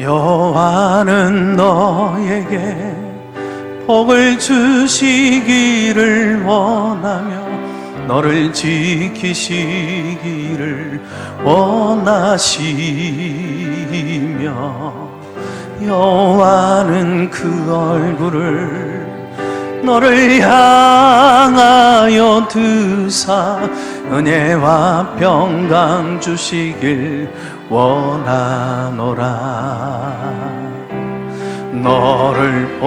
여호와는 너에게 복을 주시기를 원하며 너를 지키시기를 원하시며 여호와는 그 얼굴을 너를 향하여 드사 은혜와 평강 주시길 원하노라. 너를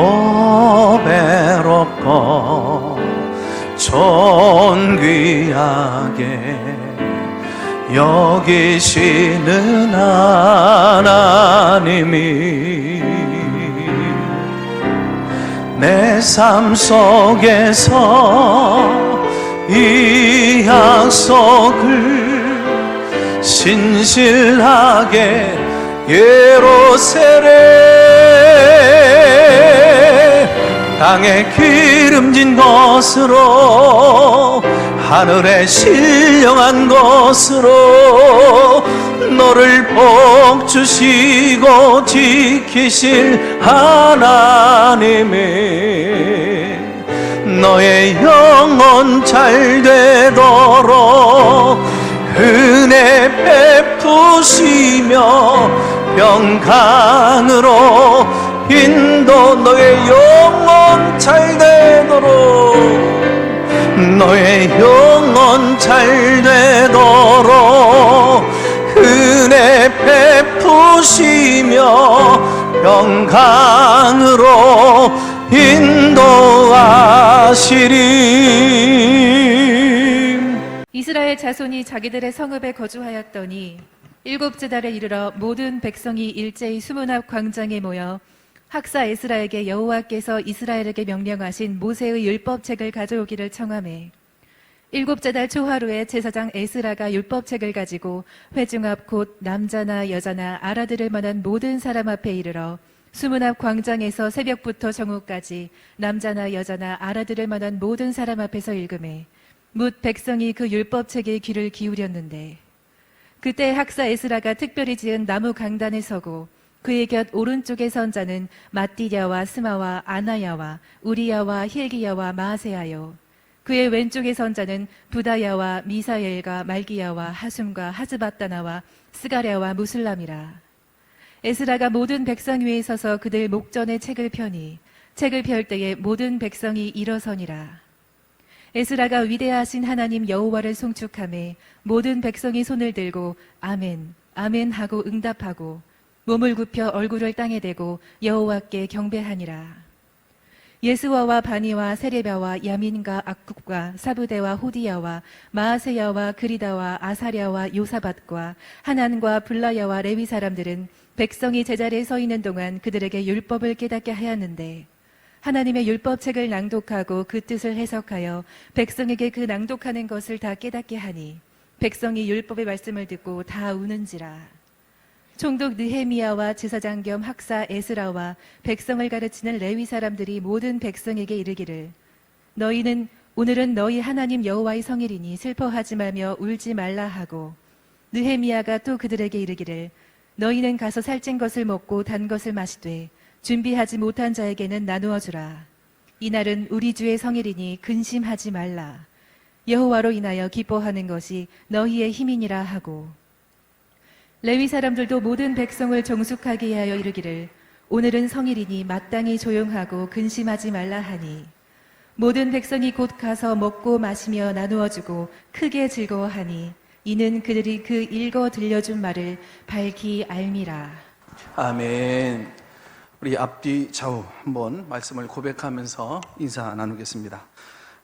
보배롭고 존귀하게 여기시는 하나님이 내 삶 속에서 이 약속을 신실하게 예루살렘 땅에 기름진 것으로 하늘에 신령한 것으로 너를 복 주시고 지키실 하나님이 너의 영혼 잘 되도록 은혜 베푸시며 평강으로 인도 너의 영혼 잘 되도록 너의 영혼 잘 되도록 은혜 베푸시며 평강으로 인도하시리. 이스라엘 자손이 자기들의 성읍에 거주하였더니 일곱째 달에 이르러 모든 백성이 일제히 수문앞 광장에 모여 학사 에스라에게 여호와께서 이스라엘에게 명령하신 모세의 율법책을 가져오기를 청하매 일곱째 달 초하루에 제사장 에스라가 율법책을 가지고 회중 앞 곧 남자나 여자나 알아들을 만한 모든 사람 앞에 이르러 수문앞 광장에서 새벽부터 정오까지 남자나 여자나 알아들을 만한 모든 사람 앞에서 읽음에 뭇 백성이 그 율법책에 귀를 기울였는데 그때 학사 에스라가 특별히 지은 나무 강단에 서고 그의 곁 오른쪽에 선 자는 마띠랴와 스마와 아나야와 우리야와 힐기야와 마아세야요 그의 왼쪽에 선 자는 부다야와 미사엘과 말기야와 하숨과 하즈바다나와 스가랴와 무슬람이라. 에스라가 모든 백성 위에 서서 그들 목전에 책을 펴니 책을 펼 때에 모든 백성이 일어서니라. 에스라가 위대하신 하나님 여호와를 송축하매 모든 백성이 손을 들고 아멘 아멘 하고 응답하고 몸을 굽혀 얼굴을 땅에 대고 여호와께 경배하니라. 예스와와 바니와 세레바와 야민과 악국과 사부대와 호디야와 마아세야와 그리다와 아사랴와 요사밧과 하난과 블라야와 레위 사람들은 백성이 제자리에 서 있는 동안 그들에게 율법을 깨닫게 하였는데 하나님의 율법책을 낭독하고 그 뜻을 해석하여 백성에게 그 낭독하는 것을 다 깨닫게 하니 백성이 율법의 말씀을 듣고 다 우는지라. 총독 느헤미야와 제사장 겸 학사 에스라와 백성을 가르치는 레위 사람들이 모든 백성에게 이르기를 너희는 오늘은 너희 하나님 여호와의 성일이니 슬퍼하지 말며 울지 말라 하고 느헤미야가 또 그들에게 이르기를 너희는 가서 살찐 것을 먹고 단 것을 마시되 준비하지 못한 자에게는 나누어 주라. 이날은 우리 주의 성일이니 근심하지 말라. 여호와로 인하여 기뻐하는 것이 너희의 힘이니라 하고 레위 사람들도 모든 백성을 정숙하게 하여 이르기를 오늘은 성일이니 마땅히 조용하고 근심하지 말라 하니 모든 백성이 곧 가서 먹고 마시며 나누어 주고 크게 즐거워하니 이는 그들이 그 읽어 들려준 말을 밝히 알미라. 아멘. 우리 앞뒤 좌우 한번 말씀을 고백하면서 인사 나누겠습니다.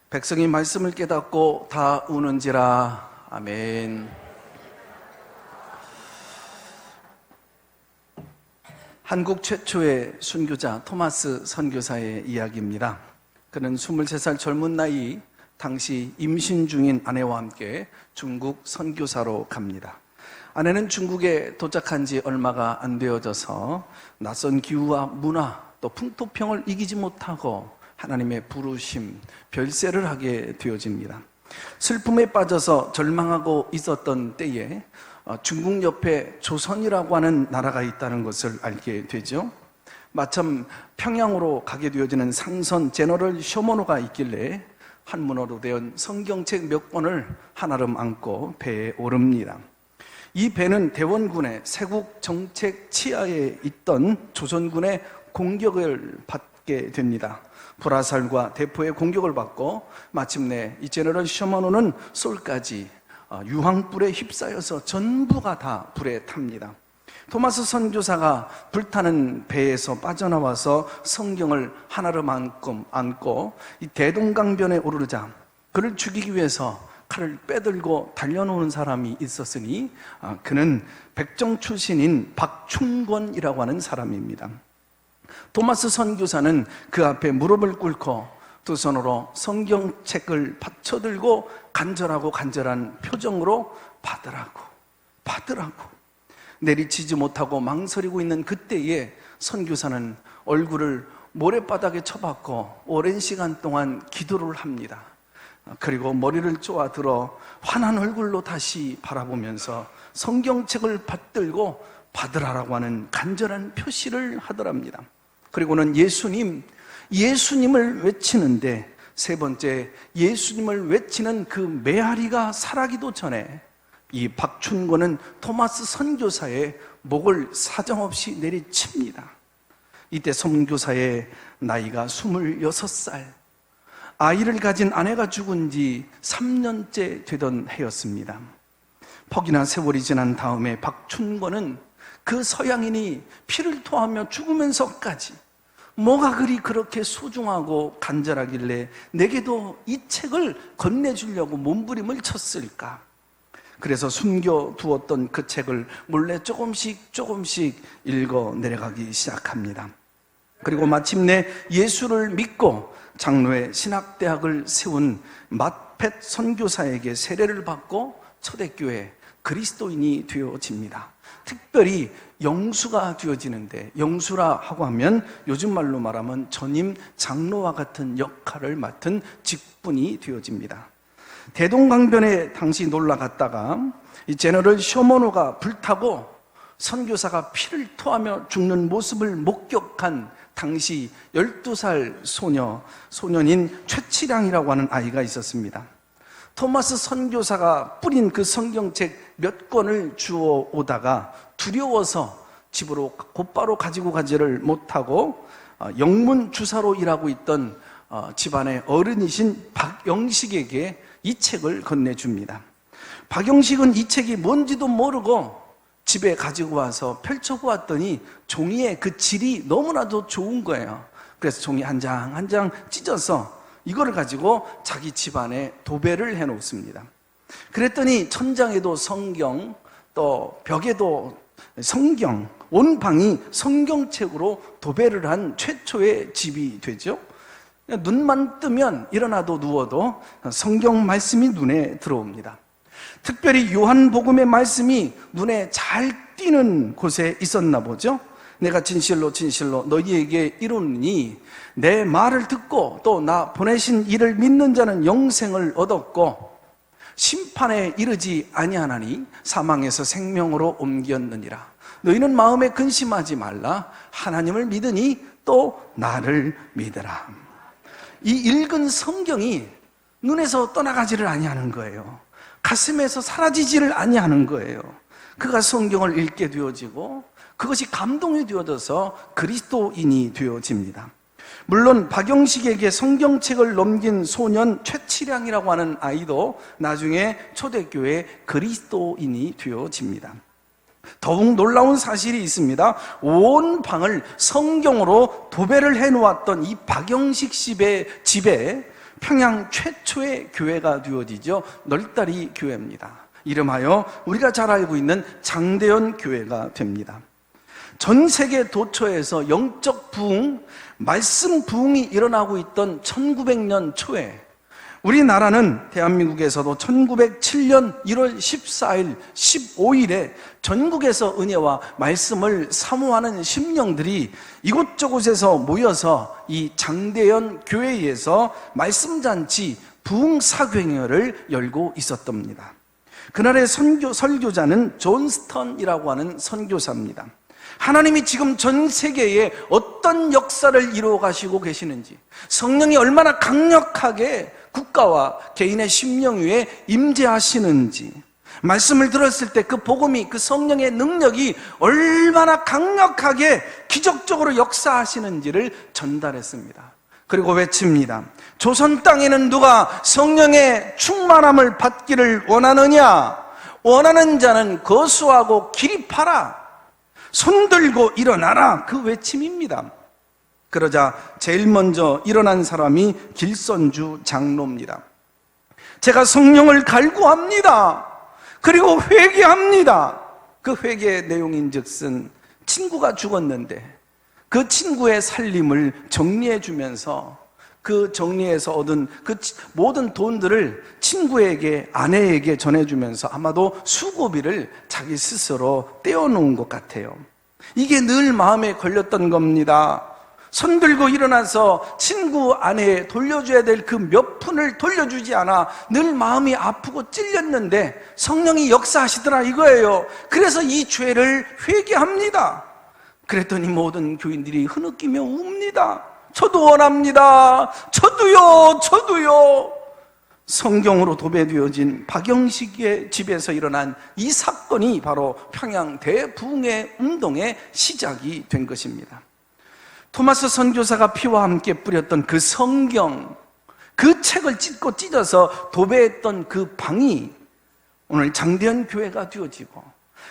백성이 말씀을 깨닫고 다 우는지라. 아멘. 한국 최초의 순교자 토마스 선교사의 이야기입니다. 그는 23살 젊은 나이 당시 임신 중인 아내와 함께 중국 선교사로 갑니다. 아내는 중국에 도착한 지 얼마가 안 되어져서 낯선 기후와 문화 또 풍토병을 이기지 못하고 하나님의 부르심, 별세를 하게 되어집니다. 슬픔에 빠져서 절망하고 있었던 때에 중국 옆에 조선이라고 하는 나라가 있다는 것을 알게 되죠. 마침 평양으로 가게 되어지는 상선 제너럴 쇼모노가 있길래 한문어로 된 성경책 몇 권을 한아름 안고 배에 오릅니다. 이 배는 대원군의 세국 정책 치하에 있던 조선군의 공격을 받게 됩니다. 불화살과 대포의 공격을 받고 마침내 이 제너럴 쇼모노는 솔까지 유황불에 휩싸여서 전부가 다 불에 탑니다. 토마스 선교사가 불타는 배에서 빠져나와서 성경을 한아름 안고 이 대동강변에 오르자 그를 죽이기 위해서 칼을 빼들고 달려놓은 사람이 있었으니 그는 백정 출신인 박충권이라고 하는 사람입니다. 토마스 선교사는 그 앞에 무릎을 꿇고 두 손으로 성경책을 받쳐들고 간절한 표정으로 받으라고 내리치지 못하고 망설이고 있는 그때에 선교사는 얼굴을 모래바닥에 쳐박고 오랜 시간 동안 기도를 합니다. 그리고 머리를 쪼아들어 환한 얼굴로 다시 바라보면서 성경책을 받들고 받으라라고 하는 간절한 표시를 하더랍니다. 그리고는 예수님을 외치는데 세 번째 예수님을 외치는 그 메아리가 살아기도 전에 이 박춘권은 토마스 선교사의 목을 사정없이 내리칩니다. 이때 선교사의 나이가 26살, 아이를 가진 아내가 죽은 지 3년째 되던 해였습니다. 퍽이나 세월이 지난 다음에 박춘권은 그 서양인이 피를 토하며 죽으면서까지 뭐가 그렇게 소중하고 간절하길래 내게도 이 책을 건네주려고 몸부림을 쳤을까? 그래서 숨겨두었던 그 책을 몰래 조금씩 읽어 내려가기 시작합니다. 그리고 마침내 예수를 믿고 장로의 신학대학을 세운 맏팻 선교사에게 세례를 받고 초대교회 그리스도인이 되어집니다. 특별히 영수가 되어지는데, 영수라 하고 하면 요즘 말로 말하면 전임 장로와 같은 역할을 맡은 직분이 되어집니다. 대동강변에 당시 놀러 갔다가 이 제너럴 쇼모노가 불타고 선교사가 피를 토하며 죽는 모습을 목격한 당시 12살 소년인 최치량이라고 하는 아이가 있었습니다. 토마스 선교사가 뿌린 그 성경책 몇 권을 주워 오다가 두려워서 집으로 곧바로 가지고 가지를 못하고 영문 주사로 일하고 있던 집안의 어른이신 박영식에게 이 책을 건네줍니다. 박영식은 이 책이 뭔지도 모르고 집에 가지고 와서 펼쳐보았더니 종이의 그 질이 너무나도 좋은 거예요. 그래서 종이 한 장 한 장 찢어서 이거를 가지고 자기 집안에 도배를 해놓습니다. 그랬더니 천장에도 성경, 또 벽에도 성경, 온 방이 성경책으로 도배를 한 최초의 집이 되죠. 눈만 뜨면 일어나도 누워도 성경 말씀이 눈에 들어옵니다. 특별히 요한복음의 말씀이 눈에 잘 띄는 곳에 있었나 보죠. 내가 진실로 너희에게 이르노니 내 말을 듣고 또 나 보내신 이를 믿는 자는 영생을 얻었고 심판에 이르지 아니하나니 사망에서 생명으로 옮겼느니라. 너희는 마음에 근심하지 말라. 하나님을 믿으니 또 나를 믿으라. 이 읽은 성경이 눈에서 떠나가지를 아니하는 거예요. 가슴에서 사라지지를 아니하는 거예요. 그가 성경을 읽게 되어지고 그것이 감동이 되어져서 그리스도인이 되어집니다. 물론 박영식에게 성경책을 넘긴 소년 최치량이라고 하는 아이도 나중에 초대교회 그리스도인이 되어집니다. 더욱 놀라운 사실이 있습니다. 온 방을 성경으로 도배를 해놓았던 이 박영식 집에 평양 최초의 교회가 되어지죠. 널다리 교회입니다. 이름하여 우리가 잘 알고 있는 장대현 교회가 됩니다. 전 세계 도처에서 영적 부흥, 말씀 부흥이 일어나고 있던 1900년 초에 우리나라는 대한민국에서도 1907년 1월 14일, 15일에 전국에서 은혜와 말씀을 사모하는 심령들이 이곳저곳에서 모여서 이 장대현 교회에서 말씀잔치 부흥사경회를 열고 있었답니다. 그날의 설교자는 존 스턴이라고 하는 선교사입니다. 하나님이 지금 전 세계에 어떤 역사를 이루어 가시고 계시는지, 성령이 얼마나 강력하게 국가와 개인의 심령 위에 임재하시는지, 말씀을 들었을 때 그 복음이, 그 성령의 능력이 얼마나 강력하게 기적적으로 역사하시는지를 전달했습니다. 그리고 외칩니다. 조선 땅에는 누가 성령의 충만함을 받기를 원하느냐? 원하는 자는 거수하고 기립하라. 손들고 일어나라. 그 외침입니다. 그러자 제일 먼저 일어난 사람이 길선주 장로입니다. 제가 성령을 갈구합니다. 그리고 회개합니다. 그 회개의 내용인즉슨 친구가 죽었는데 그 친구의 살림을 정리해 주면서 그 정리해서 얻은 그 모든 돈들을 친구에게, 아내에게 전해주면서 아마도 수고비를 자기 스스로 떼어놓은 것 같아요. 이게 늘 마음에 걸렸던 겁니다. 손 들고 일어나서 친구 아내에 돌려줘야 될 그 몇 푼을 돌려주지 않아 늘 마음이 아프고 찔렸는데 성령이 역사하시더라 이거예요. 그래서 이 죄를 회개합니다. 그랬더니 모든 교인들이 흐느끼며 웁니다. 저도 원합니다. 저도요. 성경으로 도배되어진 박영식의 집에서 일어난 이 사건이 바로 평양 대부흥회 운동의 시작이 된 것입니다. 토마스 선교사가 피와 함께 뿌렸던 그 성경, 그 책을 찢어서 도배했던 그 방이 오늘 장대현 교회가 되어지고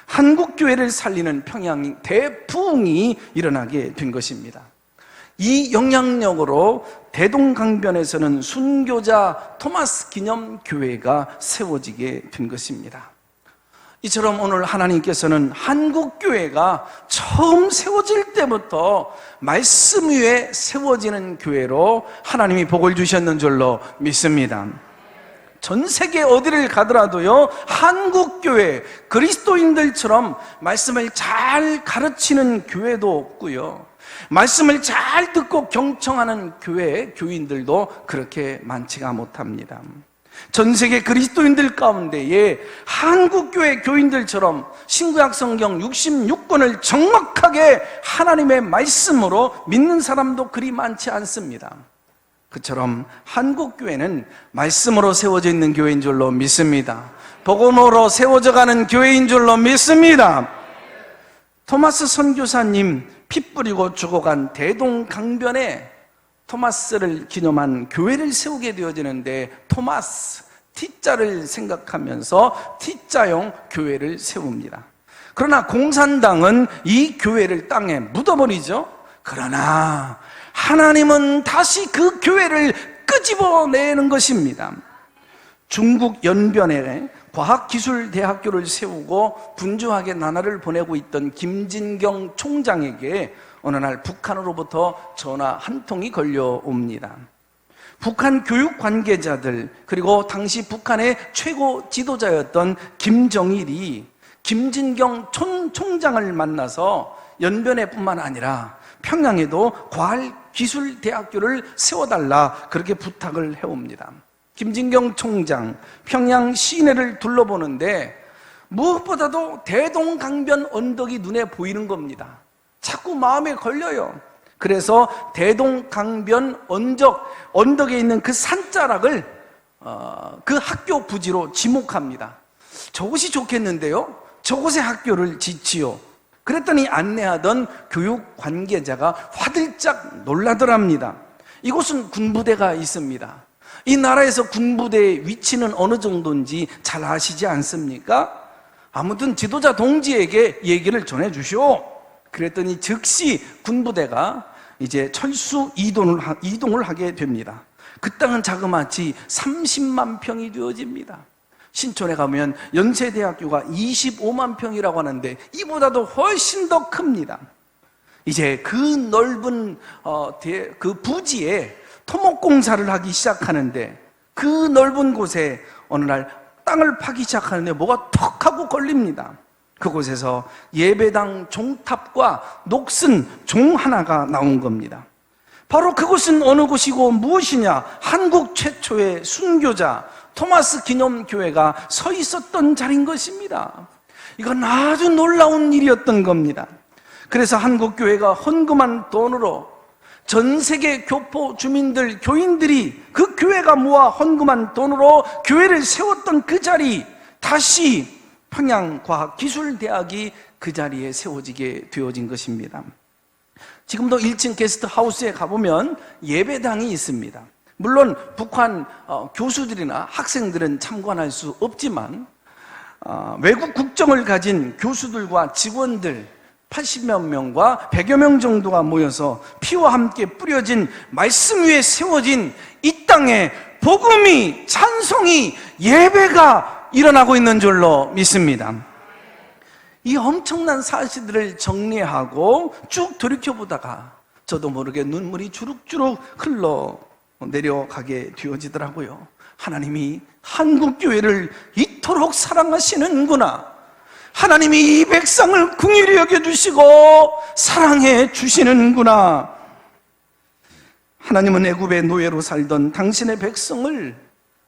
한국 교회를 살리는 평양 대부흥이 일어나게 된 것입니다. 이 영향력으로 대동강변에서는 순교자 토마스 기념 교회가 세워지게 된 것입니다. 이처럼 오늘 하나님께서는 한국 교회가 처음 세워질 때부터 말씀 위에 세워지는 교회로 하나님이 복을 주셨는 줄로 믿습니다. 전 세계 어디를 가더라도요, 한국 교회, 그리스도인들처럼 말씀을 잘 가르치는 교회도 없고요, 말씀을 잘 듣고 경청하는 교회, 교인들도 그렇게 많지가 못합니다. 전 세계 그리스도인들 가운데에 한국교회 교인들처럼 신구약 성경 66권을 정확하게 하나님의 말씀으로 믿는 사람도 그리 많지 않습니다. 그처럼 한국교회는 말씀으로 세워져 있는 교회인 줄로 믿습니다. 복음으로 세워져 가는 교회인 줄로 믿습니다. 토마스 선교사님 피 뿌리고 죽어간 대동강변에 토마스를 기념한 교회를 세우게 되어지는데 토마스, T자를 생각하면서 T자형 교회를 세웁니다. 그러나 공산당은 이 교회를 땅에 묻어버리죠. 그러나 하나님은 다시 그 교회를 끄집어내는 것입니다. 중국 연변에 과학기술대학교를 세우고 분주하게 나라를 보내고 있던 김진경 총장에게 어느 날 북한으로부터 전화 한 통이 걸려옵니다. 북한 교육 관계자들, 그리고 당시 북한의 최고 지도자였던 김정일이 김진경 총장을 만나서 연변에뿐만 아니라 평양에도 과학기술대학교를 세워달라 그렇게 부탁을 해옵니다. 김진경 총장 평양 시내를 둘러보는데 무엇보다도 대동강변 언덕이 눈에 보이는 겁니다. 자꾸 마음에 걸려요. 그래서 대동강변 언덕에 있는 그 산자락을 그 학교 부지로 지목합니다. 저곳이 좋겠는데요, 저곳에 학교를 짓지요. 그랬더니 안내하던 교육 관계자가 화들짝 놀라더랍니다. 이곳은 군부대가 있습니다. 이 나라에서 군부대의 위치는 어느 정도인지 잘 아시지 않습니까? 아무튼 지도자 동지에게 얘기를 전해주시오. 그랬더니 즉시 군부대가 이제 철수 이동을 하게 됩니다. 그 땅은 자그마치 30만 평이 되어집니다. 신촌에 가면 연세대학교가 25만 평이라고 하는데 이보다도 훨씬 더 큽니다. 이제 그 넓은 그 부지에 토목공사를 하기 시작하는데 그 넓은 곳에 어느 날 땅을 파기 시작하는데 뭐가 턱 하고 걸립니다. 그곳에서 예배당 종탑과 녹슨 종 하나가 나온 겁니다. 바로 그곳은 어느 곳이고 무엇이냐? 한국 최초의 순교자 토마스 기념교회가 서 있었던 자리인 것입니다. 이건 아주 놀라운 일이었던 겁니다. 그래서 한국 교회가 헌금한 돈으로 전 세계 교포 주민들, 교인들이 그 교회가 모아 헌금한 돈으로 교회를 세웠던 그 자리, 다시 평양과학기술대학이 그 자리에 세워지게 되어진 것입니다. 지금도 1층 게스트하우스에 가보면 예배당이 있습니다. 물론 북한 교수들이나 학생들은 참관할 수 없지만 외국 국적을 가진 교수들과 직원들 80여 명과 100여 명 정도가 모여서 피와 함께 뿌려진 말씀 위에 세워진 이 땅에 복음이, 찬송이, 예배가 일어나고 있는 줄로 믿습니다. 이 엄청난 사실들을 정리하고 쭉 돌이켜보다가 저도 모르게 눈물이 주룩주룩 흘러 내려가게 되어지더라고요. 하나님이 한국교회를 이토록 사랑하시는구나. 하나님이 이 백성을 긍휼히 여겨주시고 사랑해 주시는구나. 하나님은 애굽의 노예로 살던 당신의 백성을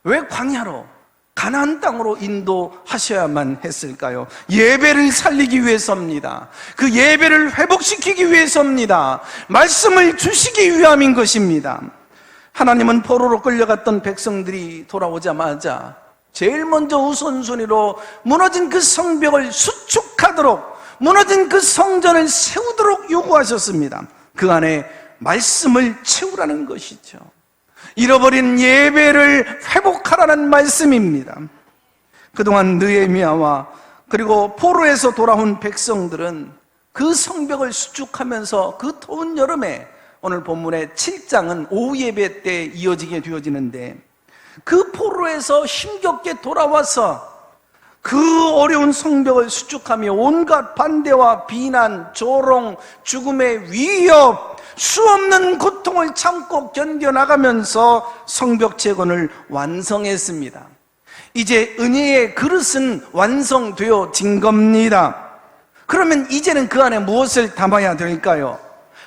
왜 광야로, 가나안 땅으로 인도하셔야만 했을까요? 예배를 살리기 위해서입니다. 그 예배를 회복시키기 위해서입니다. 말씀을 주시기 위함인 것입니다. 하나님은 포로로 끌려갔던 백성들이 돌아오자마자 제일 먼저 우선순위로 무너진 그 성벽을 수축하도록, 무너진 그 성전을 세우도록 요구하셨습니다. 그 안에 말씀을 채우라는 것이죠. 잃어버린 예배를 회복하라는 말씀입니다. 그동안 느헤미야와 그리고 포로에서 돌아온 백성들은 그 성벽을 수축하면서 그 더운 여름에, 오늘 본문의 7장은 오후 예배 때 이어지게 되어지는데, 그 포로에서 힘겹게 돌아와서 그 어려운 성벽을 수축하며 온갖 반대와 비난, 조롱, 죽음의 위협, 수없는 고통을 참고 견뎌나가면서 성벽 재건을 완성했습니다. 이제 은혜의 그릇은 완성되어진 겁니다. 그러면 이제는 그 안에 무엇을 담아야 될까요?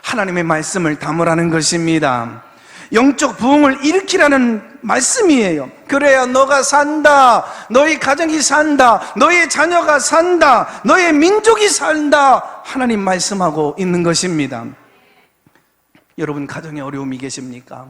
하나님의 말씀을 담으라는 것입니다. 영적 부흥을 일으키라는 말씀이에요. 그래야 너가 산다, 너희 가정이 산다, 너의 자녀가 산다, 너의 민족이 산다, 하나님 말씀하고 있는 것입니다. 여러분, 가정에 어려움이 계십니까?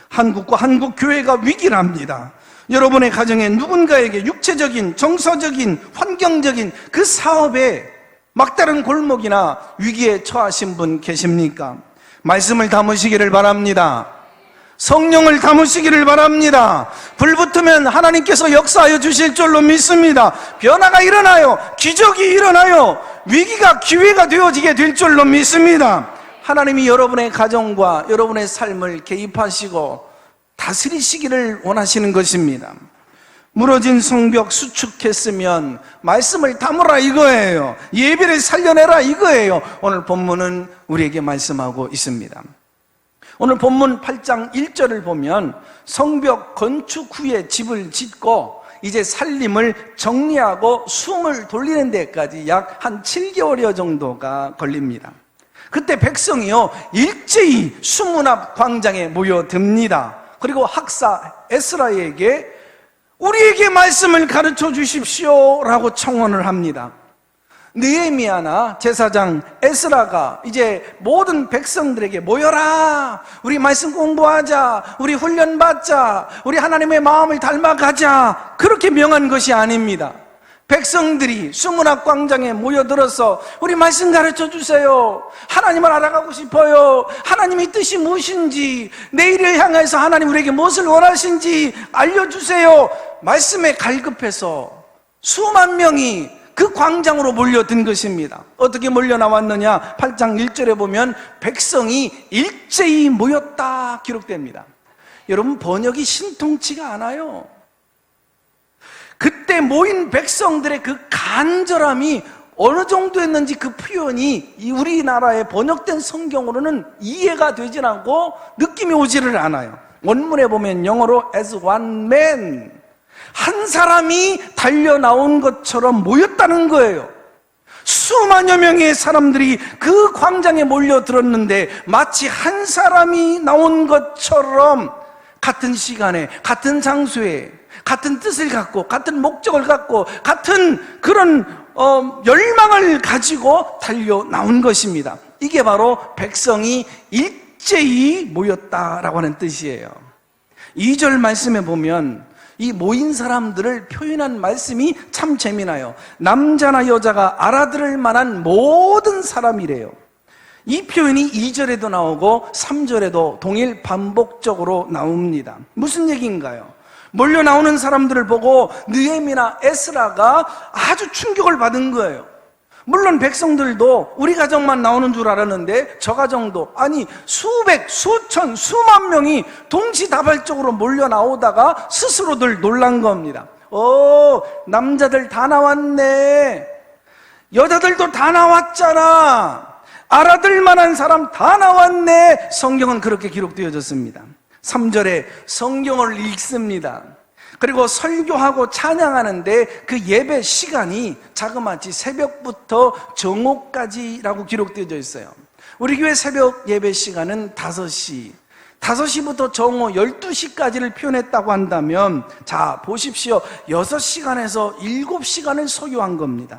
한국과 한국교회가 위기랍니다. 여러분의 가정에 누군가에게 육체적인, 정서적인, 환경적인 그 사업에 막다른 골목이나 위기에 처하신 분 계십니까? 말씀을 담으시기를 바랍니다. 성령을 담으시기를 바랍니다. 불 붙으면 하나님께서 역사하여 주실 줄로 믿습니다. 변화가 일어나요. 기적이 일어나요. 위기가 기회가 되어지게 될 줄로 믿습니다. 하나님이 여러분의 가정과 여러분의 삶을 개입하시고 다스리시기를 원하시는 것입니다. 무너진 성벽 수축했으면 말씀을 담으라 이거예요. 예배를 살려내라 이거예요. 오늘 본문은 우리에게 말씀하고 있습니다. 오늘 본문 8장 1절을 보면 성벽 건축 후에 집을 짓고 이제 살림을 정리하고 숨을 돌리는 데까지 약 한 7개월여 정도가 걸립니다. 그때 백성이요 일제히 수문 앞 광장에 모여듭니다. 그리고 학사 에스라에게 우리에게 말씀을 가르쳐 주십시오 라고 청원을 합니다. 느헤미야나 제사장 에스라가 이제 모든 백성들에게 모여라, 우리 말씀 공부하자, 우리 훈련 받자, 우리 하나님의 마음을 닮아가자, 그렇게 명한 것이 아닙니다. 백성들이 수문 앞 광장에 모여들어서 우리 말씀 가르쳐 주세요, 하나님을 알아가고 싶어요, 하나님의 뜻이 무엇인지, 내일을 향해서 하나님 우리에게 무엇을 원하신지 알려주세요, 말씀에 갈급해서 수만 명이 그 광장으로 몰려든 것입니다. 어떻게 몰려 나왔느냐? 8장 1절에 보면 백성이 일제히 모였다 기록됩니다. 여러분, 번역이 신통치가 않아요. 그때 모인 백성들의 그 간절함이 어느 정도였는지 그 표현이 우리나라에 번역된 성경으로는 이해가 되질 않고 느낌이 오지를 않아요. 원문에 보면 영어로 as one man, 한 사람이 달려 나온 것처럼 모였다는 거예요. 수만여 명의 사람들이 그 광장에 몰려들었는데 마치 한 사람이 나온 것처럼 같은 시간에, 같은 장소에, 같은 뜻을 갖고, 같은 목적을 갖고, 같은 그런 열망을 가지고 달려 나온 것입니다. 이게 바로 백성이 일제히 모였다라고 하는 뜻이에요. 2절 말씀에 보면 이 모인 사람들을 표현한 말씀이 참 재미나요. 남자나 여자가 알아들을 만한 모든 사람이래요. 이 표현이 2절에도 나오고 3절에도 동일 반복적으로 나옵니다. 무슨 얘기인가요? 몰려 나오는 사람들을 보고 느헤미야나 에스라가 아주 충격을 받은 거예요. 물론 백성들도 우리 가정만 나오는 줄 알았는데 저 가정도, 아니 수백, 수천, 수만 명이 동시다발적으로 몰려 나오다가 스스로들 놀란 겁니다. 남자들 다 나왔네, 여자들도 다 나왔잖아, 알아들 만한 사람 다 나왔네. 성경은 그렇게 기록되어졌습니다. 3절에 성경을 읽습니다. 그리고 설교하고 찬양하는데 그 예배 시간이 자그마치 새벽부터 정오까지라고 기록되어져 있어요. 우리 교회 새벽 예배 시간은 5시, 5시부터 정오 12시까지를 표현했다고 한다면, 자 보십시오, 6시간에서 7시간을 소요한 겁니다.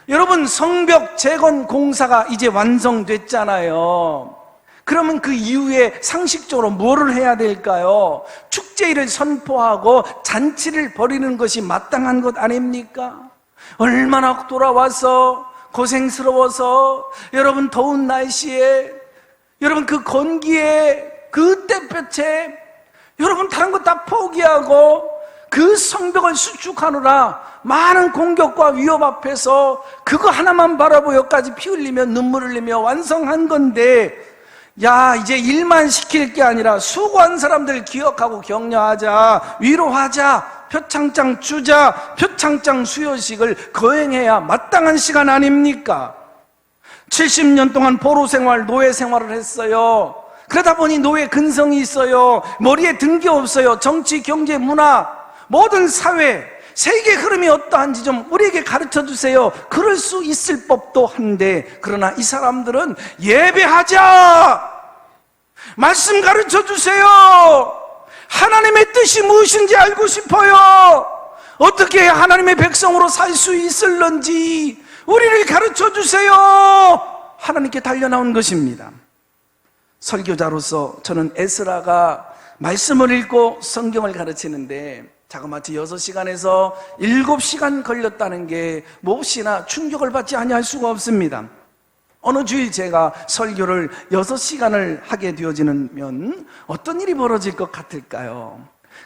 여러분, 성벽 재건 공사가 이제 완성됐잖아요. 그러면 그 이후에 상식적으로 뭐를 해야 될까요? 축제일을 선포하고 잔치를 벌이는 것이 마땅한 것 아닙니까? 얼마나 돌아와서 고생스러워서, 여러분 더운 날씨에, 여러분 그 건기에, 그 땡볕에 여러분 다른 거 다 포기하고 그 성벽을 수축하느라 많은 공격과 위협 앞에서 그거 하나만 바라보고 여기까지 피 흘리며 눈물 흘리며 완성한 건데, 야, 이제 일만 시킬 게 아니라 수고한 사람들 기억하고 격려하자, 위로하자, 표창장 주자, 표창장 수여식을 거행해야 마땅한 시간 아닙니까? 70년 동안 보로 생활, 노예 생활을 했어요. 그러다 보니 노예 근성이 있어요. 머리에 든 게 없어요. 정치, 경제, 문화, 모든 사회, 세계 흐름이 어떠한지 좀 우리에게 가르쳐 주세요. 그럴 수 있을 법도 한데, 그러나 이 사람들은 예배하자, 말씀 가르쳐 주세요, 하나님의 뜻이 무엇인지 알고 싶어요, 어떻게 해야 하나님의 백성으로 살 수 있을런지 우리를 가르쳐 주세요, 하나님께 달려나온 것입니다. 설교자로서 저는 에스라가 말씀을 읽고 성경을 가르치는데 자그마치 6시간에서 7시간 걸렸다는 게 몹시나 충격을 받지 아니할 수가 없습니다. 어느 주일 제가 설교를 6시간을 하게 되어지면 어떤 일이 벌어질 것 같을까요?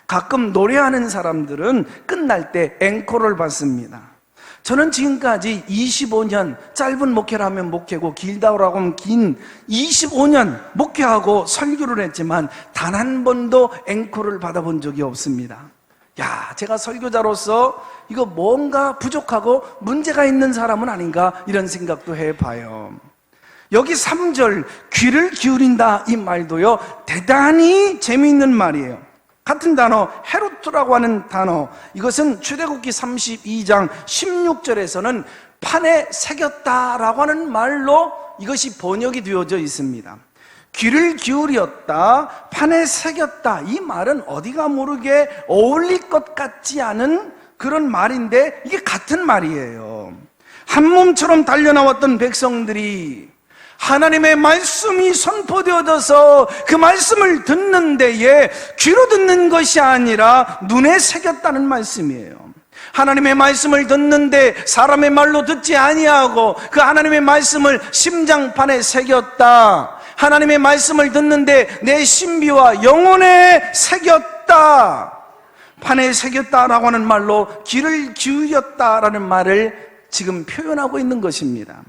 가끔 노래하는 사람들은 끝날 때 앵콜을 받습니다. 저는 지금까지 25년, 짧은 목회라면 목회고 길다고 하면 긴 25년 목회하고 설교를 했지만 단 한 번도 앵콜을 받아본 적이 없습니다. 야, 제가 설교자로서 이거 뭔가 부족하고 문제가 있는 사람은 아닌가, 이런 생각도 해봐요. 여기 3절 귀를 기울인다, 이 말도요 대단히 재미있는 말이에요. 같은 단어 헤루트라고 하는 단어, 이것은 출애굽기 32장 16절에서는 판에 새겼다라고 하는 말로 이것이 번역이 되어져 있습니다. 귀를 기울였다, 판에 새겼다, 이 말은 어디가 모르게 어울릴 것 같지 않은 그런 말인데 이게 같은 말이에요. 한 몸처럼 달려나왔던 백성들이 하나님의 말씀이 선포되어져서 그 말씀을 듣는 데에 귀로 듣는 것이 아니라 눈에 새겼다는 말씀이에요. 하나님의 말씀을 듣는데 사람의 말로 듣지 아니하고 그 하나님의 말씀을 심장판에 새겼다, 하나님의 말씀을 듣는데 내 신비와 영혼에 새겼다, 판에 새겼다라고 하는 말로 귀를 기울였다라는 말을 지금 표현하고 있는 것입니다.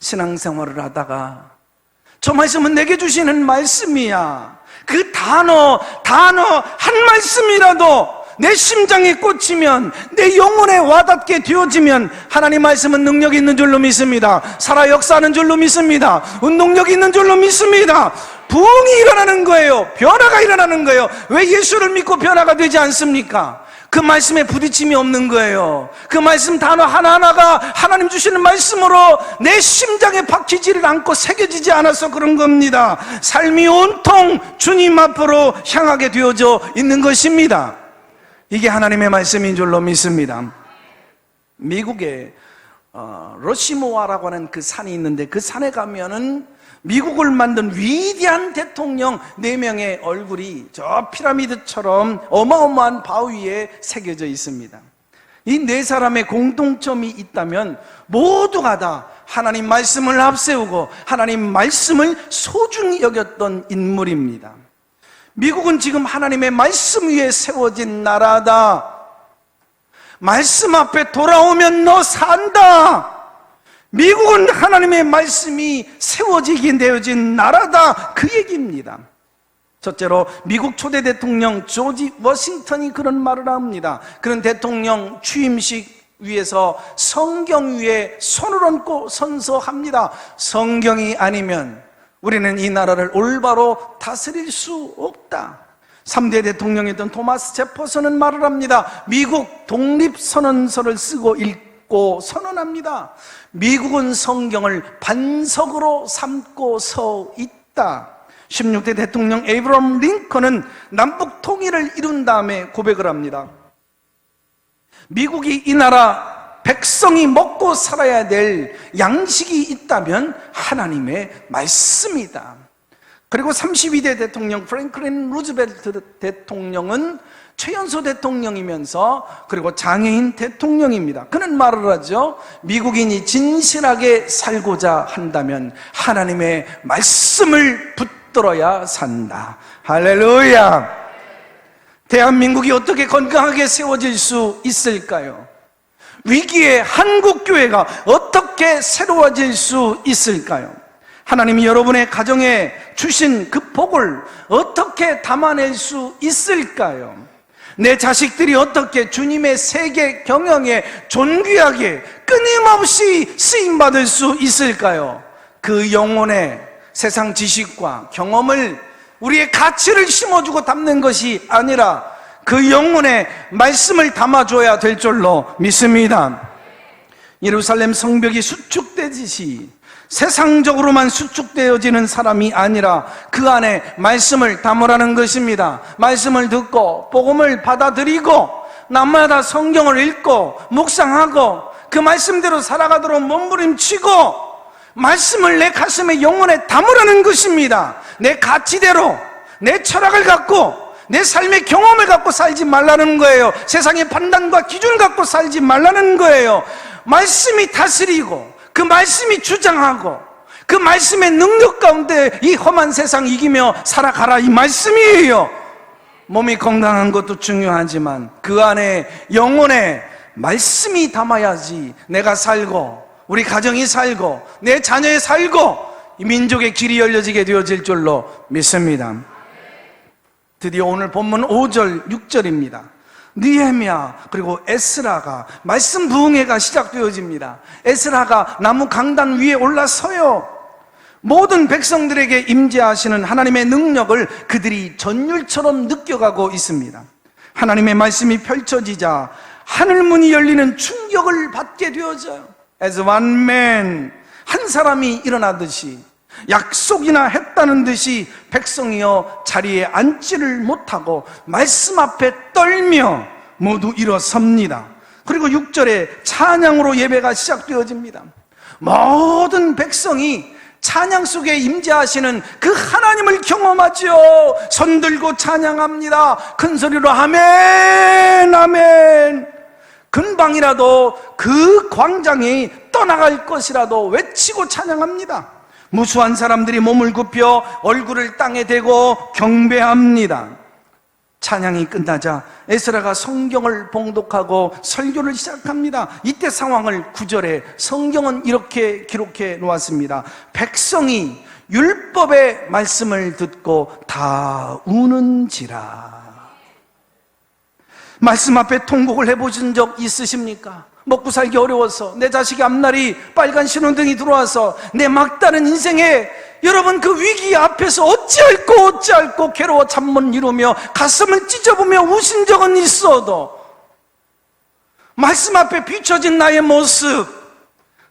신앙생활을 하다가 저 말씀은 내게 주시는 말씀이야, 그 단어 한 말씀이라도 내 심장에 꽂히면, 내 영혼에 와닿게 되어지면 하나님 말씀은 능력 있는 줄로 믿습니다. 살아 역사하는 줄로 믿습니다. 운동력 있는 줄로 믿습니다. 부흥이 일어나는 거예요. 변화가 일어나는 거예요. 왜 예수를 믿고 변화가 되지 않습니까? 그 말씀에 부딪힘이 없는 거예요. 그 말씀 단어 하나하나가 하나님 주시는 말씀으로 내 심장에 박히지를 않고 새겨지지 않아서 그런 겁니다. 삶이 온통 주님 앞으로 향하게 되어져 있는 것입니다. 이게 하나님의 말씀인 줄로 믿습니다. 미국에 러시모아라고 하는 그 산이 있는데, 그 산에 가면은 미국을 만든 위대한 대통령 4명의 얼굴이 저 피라미드처럼 어마어마한 바위에 새겨져 있습니다. 이 4사람의 공통점이 있다면 모두가 다 하나님 말씀을 앞세우고 하나님 말씀을 소중히 여겼던 인물입니다. 미국은 지금 하나님의 말씀 위에 세워진 나라다. 말씀 앞에 돌아오면 너 산다. 미국은 하나님의 말씀이 세워지게 되어진 나라다, 그 얘기입니다. 첫째로 미국 초대 대통령 조지 워싱턴이 그런 말을 합니다. 그런 대통령 취임식 위에서 성경 위에 손을 얹고 선서합니다. 성경이 아니면 우리는 이 나라를 올바로 다스릴 수 없다. 3대 대통령이었던 토마스 제퍼슨은 말을 합니다. 미국 독립선언서를 쓰고 읽고 선언합니다. 미국은 성경을 반석으로 삼고 서 있다. 16대 대통령 에이브럼 링컨은 남북 통일을 이룬 다음에 고백을 합니다. 미국이 이 나라 백성이 먹고 살아야 될 양식이 있다면 하나님의 말씀이다. 그리고 32대 대통령 프랭클린 루즈벨트 대통령은 최연소 대통령이면서 그리고 장애인 대통령입니다. 그는 말을 하죠. 미국인이 진실하게 살고자 한다면 하나님의 말씀을 붙들어야 산다. 할렐루야. 대한민국이 어떻게 건강하게 세워질 수 있을까요? 위기의 한국교회가 어떻게 새로워질 수 있을까요? 하나님이 여러분의 가정에 주신 그 복을 어떻게 담아낼 수 있을까요? 내 자식들이 어떻게 주님의 세계 경영에 존귀하게 끊임없이 쓰임받을 수 있을까요? 그 영혼의 세상 지식과 경험을 우리의 가치를 심어주고 담는 것이 아니라 그 영혼의 말씀을 담아줘야 될 줄로 믿습니다. 예루살렘 성벽이 수축되듯이 세상적으로만 수축되어지는 사람이 아니라 그 안에 말씀을 담으라는 것입니다. 말씀을 듣고 복음을 받아들이고 날마다 성경을 읽고 묵상하고 그 말씀대로 살아가도록 몸부림치고 말씀을 내 가슴에 영혼에 담으라는 것입니다. 내 가치대로 내 철학을 갖고 내 삶의 경험을 갖고 살지 말라는 거예요. 세상의 판단과 기준을 갖고 살지 말라는 거예요. 말씀이 다스리고 그 말씀이 주장하고 그 말씀의 능력 가운데 이 험한 세상 이기며 살아가라, 이 말씀이에요. 몸이 건강한 것도 중요하지만 그 안에 영혼에 말씀이 담아야지 내가 살고 우리 가정이 살고 내 자녀이 살고 이 민족의 길이 열려지게 되어질 줄로 믿습니다. 드디어 오늘 본문 5절 6절입니다 느헤미야 그리고 에스라가 말씀 부흥회가 시작되어집니다. 에스라가 나무 강단 위에 올라서요, 모든 백성들에게 임재하시는 하나님의 능력을 그들이 전율처럼 느껴가고 있습니다. 하나님의 말씀이 펼쳐지자 하늘문이 열리는 충격을 받게 되어져요. As one man, 한 사람이 일어나듯이 약속이나 했다는 듯이 백성이여 자리에 앉지를 못하고 말씀 앞에 떨며 모두 일어섭니다. 그리고 6절에 찬양으로 예배가 시작되어집니다. 모든 백성이 찬양 속에 임재하시는 그 하나님을 경험하죠. 손 들고 찬양합니다. 큰 소리로 아멘 아멘. 근방이라도 그 광장이 떠나갈 것이라도 외치고 찬양합니다. 무수한 사람들이 몸을 굽혀 얼굴을 땅에 대고 경배합니다. 찬양이 끝나자 에스라가 성경을 봉독하고 설교를 시작합니다. 이때 상황을 9절에 성경은 이렇게 기록해 놓았습니다. 백성이 율법의 말씀을 듣고 다 우는지라. 말씀 앞에 통곡을 해보신 적 있으십니까? 먹고 살기 어려워서 내 자식의 앞날이 빨간 신호등이 들어와서 내 막다른 인생에 여러분 그 위기 앞에서 어찌할꼬 괴로워 잠 못 이루며 가슴을 찢어보며 우신 적은 있어도 말씀 앞에 비춰진 나의 모습,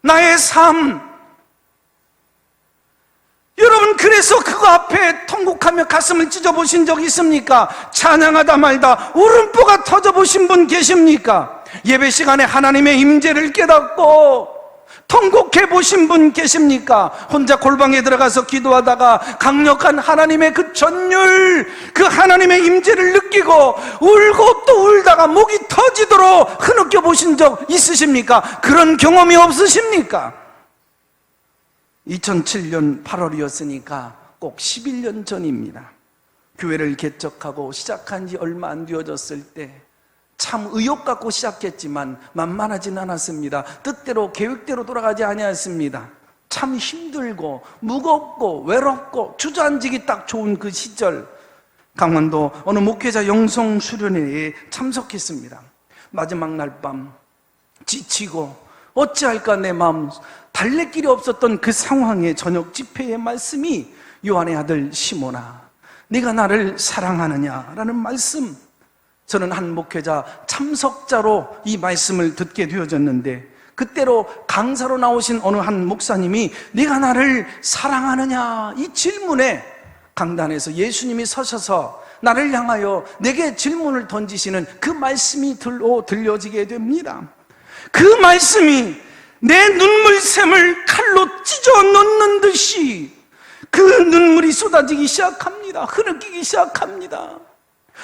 나의 삶. 여러분, 그래서 그거 앞에 통곡하며 가슴을 찢어보신 적 있습니까? 찬양하다 말다 울음보가 터져보신 분 계십니까? 예배 시간에 하나님의 임재를 깨닫고 통곡해 보신 분 계십니까? 혼자 골방에 들어가서 기도하다가 강력한 하나님의 그 전율, 그 하나님의 임재를 느끼고 울고 또 울다가 목이 터지도록 흐느껴 보신 적 있으십니까? 그런 경험이 없으십니까? 2007년 8월이었으니까 꼭 11년 전입니다. 교회를 개척하고 시작한 지 얼마 안 되어졌을 때 참 의욕 갖고 시작했지만 만만하진 않았습니다. 뜻대로 계획대로 돌아가지 아니었습니다. 참 힘들고 무겁고 외롭고 주저앉기 딱 좋은 그 시절, 강원도 어느 목회자 영성 수련회에 참석했습니다. 마지막 날 밤 지치고 어찌할까 내 마음 달랠 길이 없었던 그 상황에 저녁 집회의 말씀이 요한의 아들 시몬아, 네가 나를 사랑하느냐라는 말씀. 저는 한 목회자 참석자로 이 말씀을 듣게 되어졌는데, 그때로 강사로 나오신 어느 한 목사님이 네가 나를 사랑하느냐 이 질문에 강단에서 예수님이 서셔서 나를 향하여 내게 질문을 던지시는 그 말씀이 들려지게 됩니다. 그 말씀이 내 눈물샘을 칼로 찢어 놓는 듯이 그 눈물이 쏟아지기 시작합니다. 흐느끼기 시작합니다.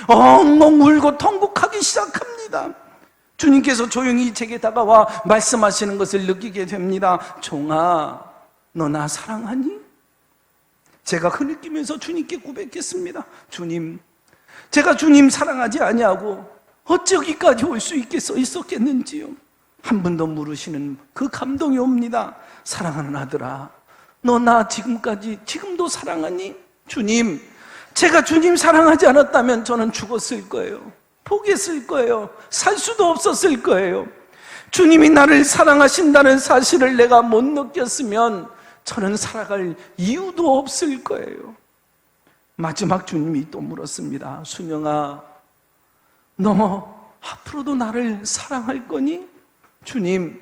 엉엉 울고 통곡하기 시작합니다. 주님께서 조용히 제게 다가와 말씀하시는 것을 느끼게 됩니다. 종아, 너 나 사랑하니? 제가 흐느끼면서 주님께 고백했습니다. 주님, 제가 주님 사랑하지 아니하고 어찌 여기까지 올 수 있었겠는지요. 한 번 더 물으시는 그 감동이 옵니다. 사랑하는 아들아, 너 나 지금도 사랑하니? 주님, 제가 주님 사랑하지 않았다면 저는 죽었을 거예요. 포기했을 거예요. 살 수도 없었을 거예요. 주님이 나를 사랑하신다는 사실을 내가 못 느꼈으면 저는 살아갈 이유도 없을 거예요. 마지막 주님이 또 물었습니다. 순영아, 너 앞으로도 나를 사랑할 거니? 주님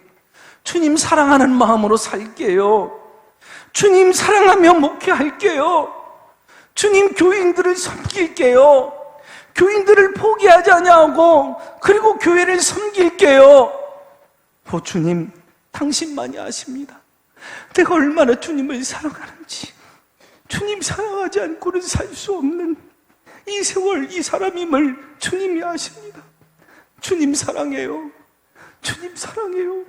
사랑하는 마음으로 살게요. 주님 사랑하며 목회할게요. 주님 교인들을 섬길게요. 교인들을 포기하지 아니하고 그리고 교회를 섬길게요. 주님, 당신만이 아십니다. 내가 얼마나 주님을 사랑하는지. 주님 사랑하지 않고는 살 수 없는 이 세월, 이 사람임을 주님이 아십니다. 주님 사랑해요. 주님 사랑해요.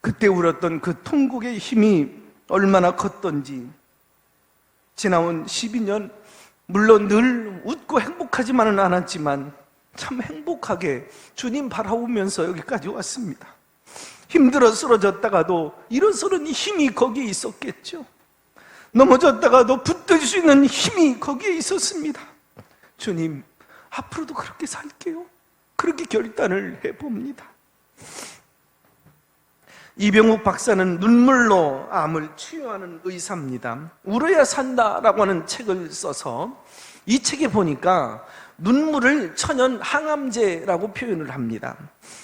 그때 울었던 그 통곡의 힘이 얼마나 컸던지, 지나온 12년, 물론 늘 웃고 행복하지만은 않았지만 참 행복하게 주님 바라보면서 여기까지 왔습니다. 힘들어 쓰러졌다가도 일어서는 힘이 거기에 있었겠죠. 넘어졌다가도 붙들 수 있는 힘이 거기에 있었습니다. 주님, 앞으로도 그렇게 살게요. 그렇게 결단을 해봅니다. 이병욱 박사는 눈물로 암을 치유하는 의사입니다. 울어야 산다라고 하는 책을 써서 이 책에 보니까 눈물을 천연 항암제라고 표현을 합니다.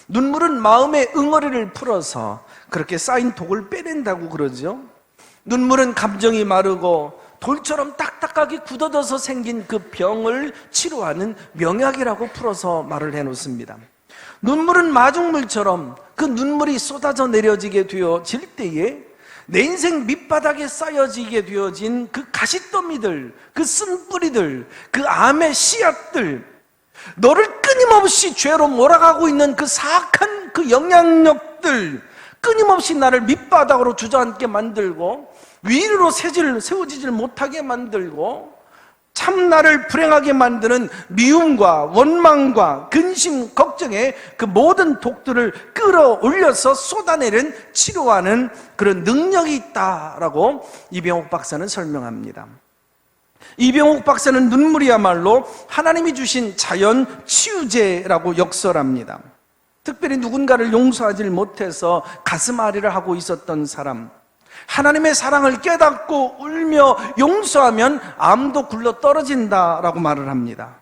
눈물은 마음의 응어리를 풀어서 그렇게 쌓인 독을 빼낸다고 그러죠. 눈물은 감정이 마르고 돌처럼 딱딱하게 굳어져서 생긴 그 병을 치료하는 명약이라고 풀어서 말을 해놓습니다. 눈물은 마중물처럼 그 눈물이 쏟아져 내려지게 되어질 때에 내 인생 밑바닥에 쌓여지게 되어진 그 가시더미들, 그 쓴뿌리들, 그 암의 씨앗들, 너를 끊임없이 죄로 몰아가고 있는 그 사악한 그 영향력들, 끊임없이 나를 밑바닥으로 주저앉게 만들고 위로 세워지질 못하게 만들고 참 나를 불행하게 만드는 미움과 원망과 근심, 걱정의 그 모든 독들을 끌어올려서 쏟아내는 치료하는 그런 능력이 있다라고 이병욱 박사는 설명합니다. 이병욱 박사는 눈물이야말로 하나님이 주신 자연 치유제라고 역설합니다. 특별히 누군가를 용서하지 못해서 가슴 아리를 하고 있었던 사람, 하나님의 사랑을 깨닫고 울며 용서하면 암도 굴러 떨어진다라고 말을 합니다.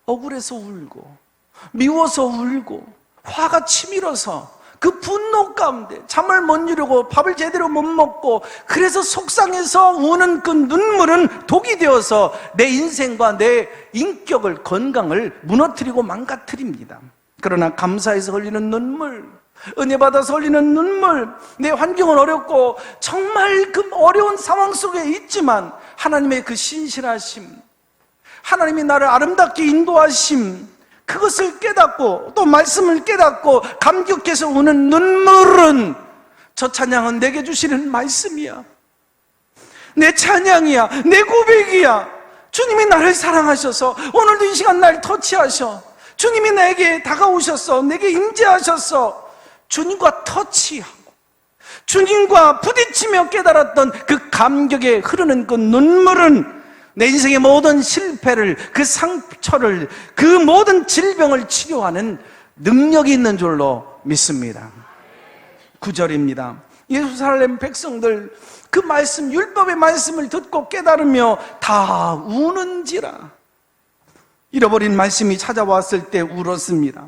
억울해서 울고, 미워서 울고, 화가 치밀어서 그 분노 가운데 잠을 못 이루고 밥을 제대로 못 먹고, 그래서 속상해서 우는 그 눈물은 독이 되어서 내 인생과 내 인격을, 건강을 무너뜨리고 망가뜨립니다. 그러나 감사해서 흘리는 눈물, 은혜 받아서 흘리는 눈물, 내 환경은 어렵고 정말 그 어려운 상황 속에 있지만 하나님의 그 신실하심, 하나님이 나를 아름답게 인도하심, 그것을 깨닫고 또 말씀을 깨닫고 감격해서 우는 눈물은, 저 찬양은 내게 주시는 말씀이야, 내 찬양이야, 내 고백이야. 주님이 나를 사랑하셔서 오늘도 이 시간 날 터치하셔. 주님이 내게 다가오셔서 내게 임재하셔서 주님과 터치하고 주님과 부딪히며 깨달았던 그 감격에 흐르는 그 눈물은 내 인생의 모든 실패를, 그 상처를, 그 모든 질병을 치료하는 능력이 있는 줄로 믿습니다. 9절입니다. 예루살렘 백성들 그 말씀, 율법의 말씀을 듣고 깨달으며 다 우는지라. 잃어버린 말씀이 찾아왔을 때 울었습니다.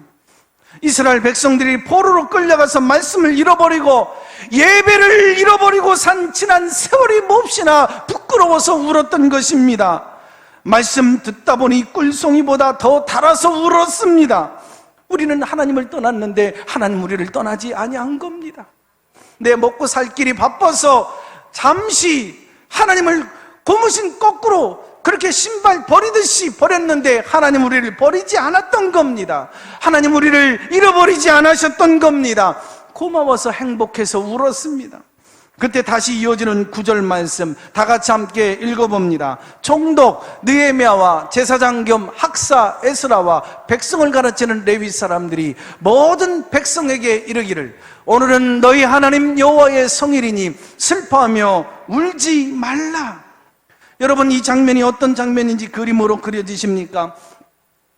이스라엘 백성들이 포로로 끌려가서 말씀을 잃어버리고 예배를 잃어버리고 산 지난 세월이 몹시나 부끄러워서 울었던 것입니다. 말씀 듣다 보니 꿀송이보다 더 달아서 울었습니다. 우리는 하나님을 떠났는데 하나님 우리를 떠나지 아니한 겁니다. 내 먹고 살 길이 바빠서 잠시 하나님을 고무신 거꾸로 그렇게 신발 버리듯이 버렸는데 하나님 우리를 버리지 않았던 겁니다. 하나님 우리를 잃어버리지 않으셨던 겁니다. 고마워서 행복해서 울었습니다. 그때 다시 이어지는 9절 말씀 다 같이 함께 읽어봅니다. 총독 느헤미야와 제사장 겸 학사 에스라와 백성을 가르치는 레위 사람들이 모든 백성에게 이르기를, 오늘은 너희 하나님 여호와의 성일이니 슬퍼하며 울지 말라. 여러분, 이 장면이 어떤 장면인지 그림으로 그려지십니까?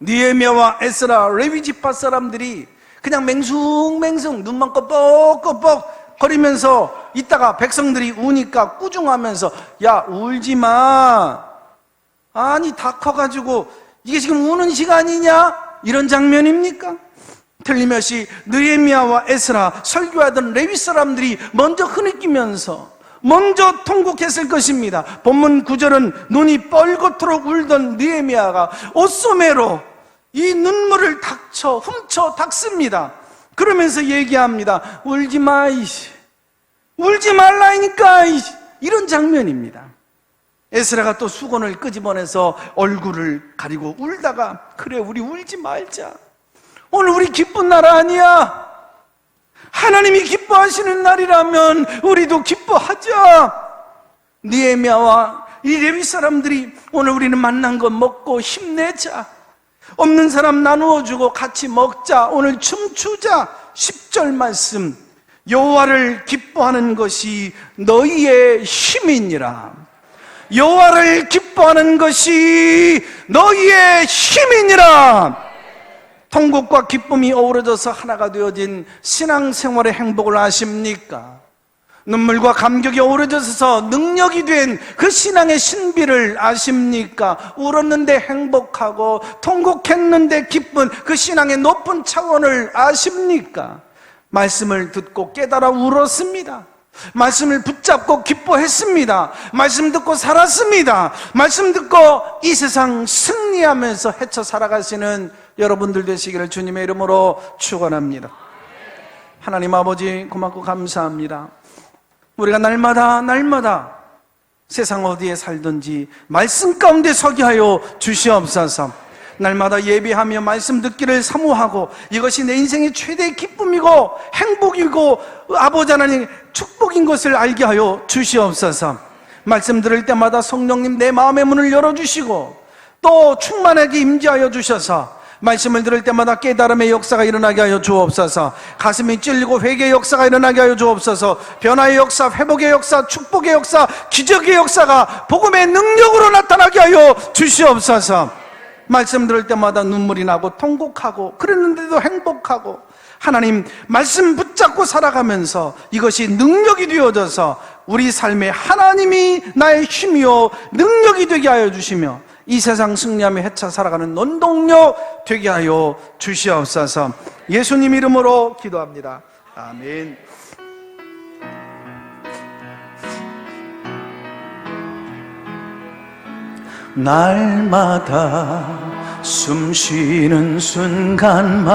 느헤미야와 에스라, 레위 지파 사람들이 그냥 맹숭맹숭 눈만 껌뻑껌뻑 거리면서 있다가 백성들이 우니까 꾸중하면서, 야 울지마, 아니 다 커가지고 이게 지금 우는 시간이냐? 이런 장면입니까? 틀림없이 느헤미야와 에스라, 설교하던 레위 사람들이 먼저 흐느끼면서 먼저 통곡했을 것입니다. 본문 9절은 눈이 뻘겋도록 울던 느헤미야가 옷소매로 이 눈물을 훔쳐 닦습니다. 그러면서 얘기합니다. 울지 마, 울지 말라니까, 이런 장면입니다. 에스라가 또 수건을 끄집어내서 얼굴을 가리고 울다가, 그래 우리 울지 말자, 오늘 우리 기쁜 날 아니야, 하나님이 기뻐하시는 날이라면 우리도 기뻐하자. 느헤미야와 이 레위 사람들이 오늘 우리는 만난 거 먹고 힘내자, 없는 사람 나누어주고 같이 먹자, 오늘 춤추자. 10절 말씀, 여호와를 기뻐하는 것이 너희의 힘이니라. 여호와를 기뻐하는 것이 너희의 힘이니라. 통곡과 기쁨이 어우러져서 하나가 되어진 신앙생활의 행복을 아십니까? 눈물과 감격이 어우러져서 능력이 된 그 신앙의 신비를 아십니까? 울었는데 행복하고 통곡했는데 기쁜 그 신앙의 높은 차원을 아십니까? 말씀을 듣고 깨달아 울었습니다. 말씀을 붙잡고 기뻐했습니다. 말씀 듣고 살았습니다. 말씀 듣고 이 세상 승리하면서 헤쳐 살아가시는 여러분들 되시기를 주님의 이름으로 축원합니다. 하나님 아버지, 고맙고 감사합니다. 우리가 날마다 세상 어디에 살든지 말씀 가운데 서게 하여 주시옵소서. 날마다 예배하며 말씀 듣기를 사모하고 이것이 내 인생의 최대의 기쁨이고 행복이고 아버지 하나님 축복인 것을 알게 하여 주시옵소서. 말씀 들을 때마다 성령님 내 마음의 문을 열어주시고 또 충만하게 임재하여 주셔서 말씀을 들을 때마다 깨달음의 역사가 일어나게 하여 주옵소서. 가슴이 찔리고 회개의 역사가 일어나게 하여 주옵소서. 변화의 역사, 회복의 역사, 축복의 역사, 기적의 역사가 복음의 능력으로 나타나게 하여 주시옵소서. 말씀 들을 때마다 눈물이 나고 통곡하고 그랬는데도 행복하고, 하나님 말씀 붙잡고 살아가면서 이것이 능력이 되어져서 우리 삶에 하나님이 나의 힘이요 능력이 되게 하여 주시며 이 세상 승리하며 해쳐 살아가는 원동력 되게 하여 주시옵소서. 예수님 이름으로 기도합니다. 아멘. 날마다 숨쉬는 순간마다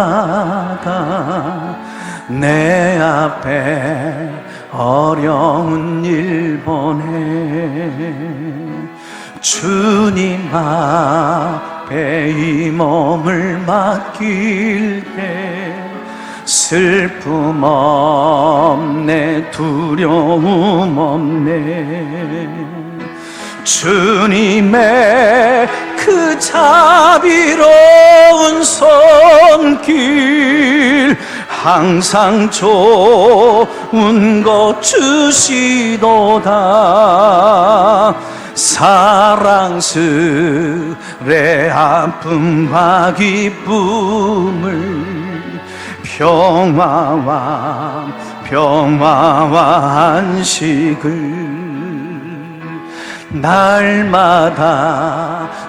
내 앞에 어려운 일 보내 주님 앞에 이 몸을 맡길 때 슬픔 없네 두려움 없네 주님의 그 자비로운 손길 항상 좋은 것 주시도다 사랑스레 아픔과 기쁨을 평화와 안식을 날마다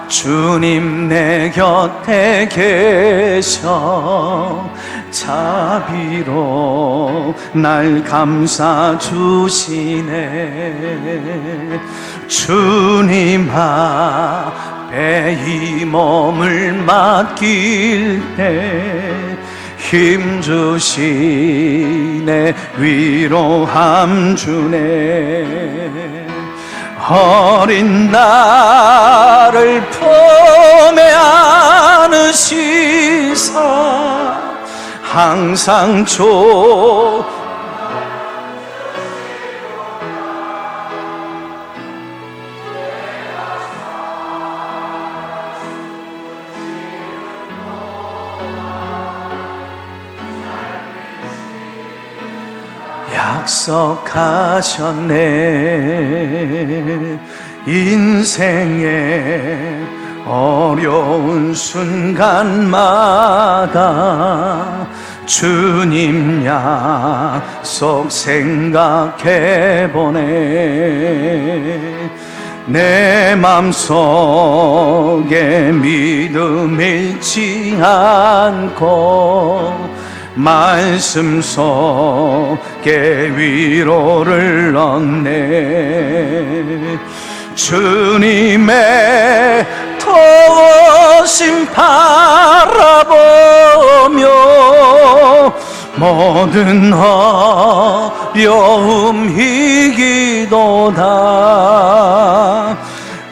주님 내 곁에 계셔 자비로 날 감싸 주시네 주님 앞에 이 몸을 맡길 때 힘 주시네 위로함 주네 어린 나를 품에 안으시사 항상 약속하셨네 인생의 어려운 순간마다 주님 약속 생각해보네 내 맘속에 믿음 잃지 않고 말씀 속에 위로를 얻네 주님의 도우심 바라보며 모든 어려움 이기도다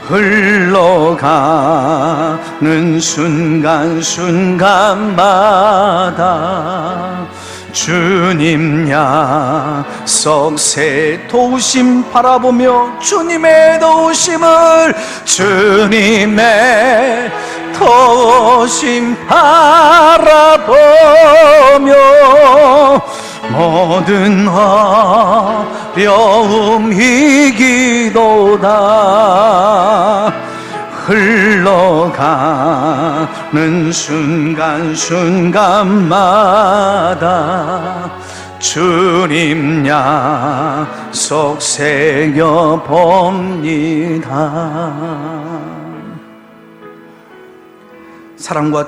흘러가는 순간순간마다 주님 약속 새 도우심 바라보며 주님의 도우심을 주님의 도우심 바라보며 모든 어려움 이기도다 흘러가는 순간순간마다 주님 약속 새겨봅니다. 사랑과